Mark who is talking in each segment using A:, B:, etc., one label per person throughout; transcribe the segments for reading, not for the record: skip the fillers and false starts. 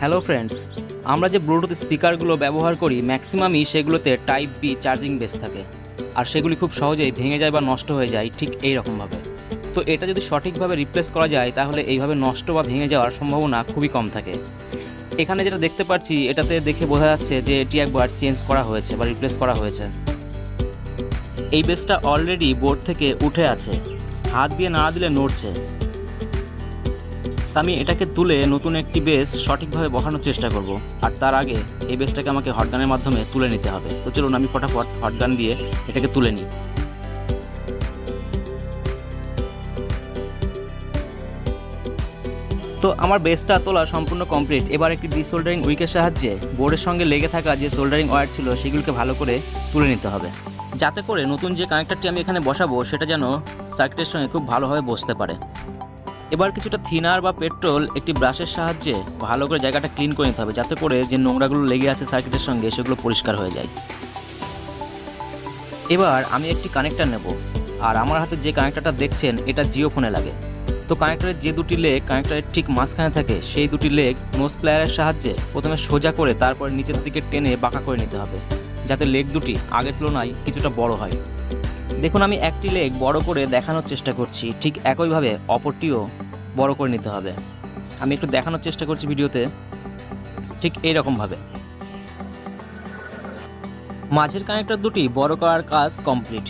A: Hello friends, আমরা যে Bluetooth স্পিকারগুলো ব্যবহার করি ম্যাক্সিমামই সেগুলোতে টাইপ বি চার্জিং বেস থাকে, আর সেগুলি খুব সহজেই ভেঙে যায় বা নষ্ট হয়ে যায় ঠিক এই রকমভাবে। তো এটা যদি সঠিকভাবে রিপ্লেস করা যায় তাহলে এইভাবে নষ্ট বা ভেঙে যাওয়ার সম্ভাবনা খুবই কম থাকে। এখানে যেটা দেখতে পাচ্ছি এটাতে দেখে বোঝা যাচ্ছে যে এটি একবার চেঞ্জ করা হয়েছে বা রিপ্লেস করা হয়েছে। এই বেসটা অলরেডি বোর্ড থেকে উঠে আছে, হাত দিয়ে নাড়া দিলে নড়ছে। আমি এটাকে তুলে নতুন একটি বেস সঠিকভাবে বসানোর চেষ্টা করব, আর তার আগে এই বেসটাকে আমাকে হটগানের মাধ্যমে তুলে নিতে হবে। তো চলুন আমি ফটাফট হটগান দিয়ে এটাকে তুলে নিই। তো আমার বেসটা তোলা সম্পূর্ণ কমপ্লিট। এবার একটি ডিসোল্ডারিং উইকের সাহায্যে বোর্ডের সঙ্গে লেগে থাকা যে সোল্ডারিং ওয়্যার ছিল সেগুলোকে ভালো করে তুলে নিতে হবে, যাতে করে নতুন যে কানেক্টরটি আমি এখানে বসাবো সেটা যেন সার্কিটের সঙ্গে খুব ভালোভাবে বসতে পারে। এবার কিছুটা থিনার বা পেট্রোল একটি ব্রাশের সাহায্যে ভালো করে জায়গাটা ক্লিন করে নিতে হবে, যাতে করে যে নোংরাগুলো লেগে আছে সার্কিটের সঙ্গে সেগুলো পরিষ্কার হয়ে যায়। এবার আমি একটি কানেক্টর নেব, আর আমার হাতে যে কানেক্টরটা দেখছেন এটা জিও ফোনে লাগে। তো কানেক্টরের যে দুটি লেগ কানেক্টরের ঠিক মাঝখানে থাকে সেই দুটি লেগ নোজ প্লায়ারের সাহায্যে প্রথমে সোজা করে তারপর নিচের দিকে টেনে বাঁকা করে নিতে হবে, যাতে লেগ দুটি আগের তুলনায় কিছুটা বড় হয়। দেখুন আমি একটি লেগ বড় করে দেখানোর চেষ্টা করছি, ঠিক একইভাবে অপরটিও বড় করে নিতে হবে। আমি একটু দেখানোর চেষ্টা করছি ভিডিওতে, ঠিক এই রকমভাবে। মাঝের কানেক্টর দুটি বড় করার কাজ কমপ্লিট।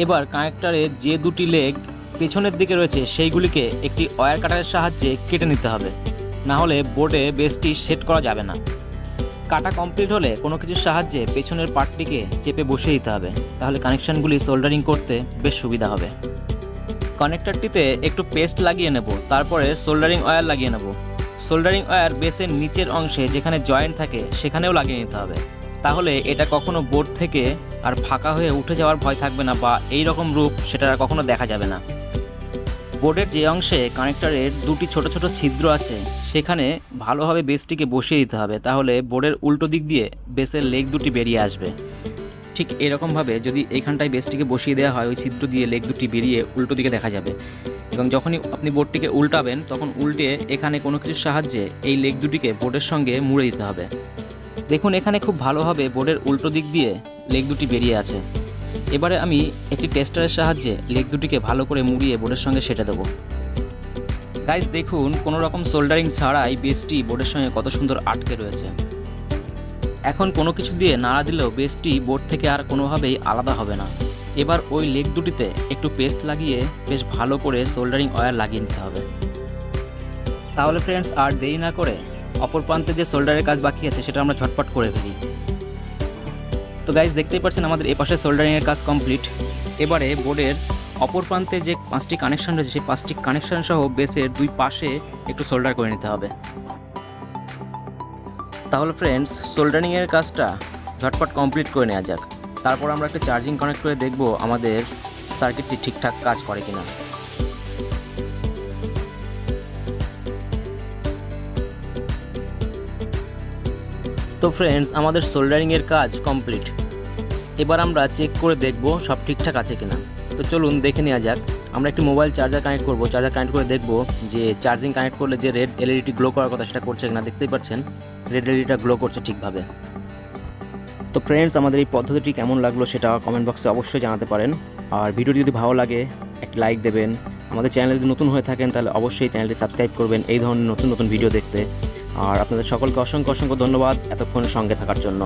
A: এবার কানেক্টরের যে দুটি লেগ পেছনের দিকে রয়েছে সেইগুলিকে একটি ওয়্যার কাটারের সাহায্যে কেটে নিতে হবে, না হলে বোর্ডে বেসটি সেট করা যাবে না। কাটা কমপ্লিট হলে কোনো কিছুর সাহায্যে পেছনের পার্টটিকে চেপে বসিয়ে দিতে হবে, তাহলে কানেকশানগুলি সোল্ডারিং করতে বেশ সুবিধা হবে। কানেক্টরটিতে একটু পেস্ট লাগিয়ে নেব, তারপরে সোল্ডারিং ওয়্যার লাগিয়ে নেব। সোল্ডারিং ওয়্যার বেসের নিচের অংশে যেখানে জয়েন্ট থাকে সেখানেও লাগিয়ে নিতে হবে, তাহলে এটা কখনো বোর্ড থেকে আর ফাঁকা হয়ে উঠে যাওয়ার ভয় থাকবে না, বা এই রকম রূপ সেটা আর কখনো দেখা যাবে না। বোর্ডের যে অংশে কানেক্টরের দুটি ছোট ছোট ছিদ্র আছে সেখানে ভালোভাবে বেসটিকে বসিয়ে দিতে হবে, তাহলে বোর্ডের উল্টো দিক দিয়ে বেসের লেগ দুটি বেরিয়ে আসবে। ঠিক এরকমভাবে যদি এইখানটায় বেসটিকে বসিয়ে দেওয়া হয়, ওই ছিদ্র দিয়ে লেগ দুটি বেরিয়ে উল্টো দিকে দেখা যাবে। এবং যখনই আপনি বোর্ডটিকে উল্টাবেন তখন উল্টে এখানে কোনো কিছুর সাহায্যে এই লেগ দুটিকে বোর্ডের সঙ্গে মুড়ে দিতে হবে। দেখুন এখানে খুব ভালোভাবে বোর্ডের উল্টো দিক দিয়ে লেগ দুটি বেরিয়ে আছে। এবারে আমি একটি টেস্টারের সাহায্যে লেগ দুটিকে ভালো করে মুড়িয়ে বোর্ডের সঙ্গে সেটে দেবো। গাইজ দেখুন কোনো রকম সোল্ডারিং ছাড়াই বেসটি বোর্ডের সঙ্গে কত সুন্দর আটকে রয়েছে। এখন কোনো কিছু দিয়ে নাড়া দিলেও বেসটি বোর্ড থেকে আর কোনোভাবেই আলাদা হবে না। এবার ওই লেগ দুটিতে একটু পেস্ট লাগিয়ে বেশ ভালো করে সোল্ডারিং ওয়্যার লাগিয়ে নিতে হবে। তাহলে ফ্রেন্ডস আর দেরি না করে অপর প্রান্তে যে সোল্ডারের কাজ বাকি আছে সেটা আমরা ঝটপট করে ফেলি। তো গাইজ দেখতেই পাচ্ছেন আমাদের এই পাশে সোল্ডারিংয়ের কাজ কমপ্লিট। এবারে বোর্ডের অপর প্রান্তে যে 5টি কানেকশান রয়েছে সেই 5টি কানেকশান সহ বেসের দুই পাশে একটু সোল্ডার করে নিতে হবে। তাহলে ফ্রেন্ডস সোল্ডারিংয়ের কাজটা ঝটপট কমপ্লিট করে নেওয়া যাক। তারপর আমরা একটা চার্জিং কানেক্ট করে দেখব আমাদের সার্কিটটি ঠিকঠাক কাজ করে কিনা। তো ফ্রেন্ডস আমাদের সোল্ডারিংয়ের কাজ কমপ্লিট। এবার আমরা চেক করে দেখব সব ঠিকঠাক আছে কিনা। তো চলুন দেখে নেওয়া যাক। আমরা একটি মোবাইল চার্জার কানেক্ট করব, চার্জার কানেক্ট করে দেখব যে চার্জিং কানেক্ট করলে যে রেড এলইডিটি গ্লো করার কথা সেটা করছে কিনা। দেখতেই পাচ্ছেন রেড এলইডিটা গ্লো করছে ঠিকভাবে। তো ফ্রেন্ডস আমাদের এই পদ্ধতিটি কেমন লাগলো সেটা কমেন্ট বক্সে অবশ্যই জানাতে পারেন, আর ভিডিওটি যদি ভালো লাগে একটি লাইক দেবেন। আমাদের চ্যানেলে যদি নতুন হয়ে থাকেন তাহলে অবশ্যই চ্যানেলটি সাবস্ক্রাইব করবেন এই ধরনের নতুন নতুন ভিডিও দেখতে। আর আপনাদের সকলকে অসংখ্য অসংখ্য ধন্যবাদ এতক্ষণ সঙ্গে থাকার জন্য।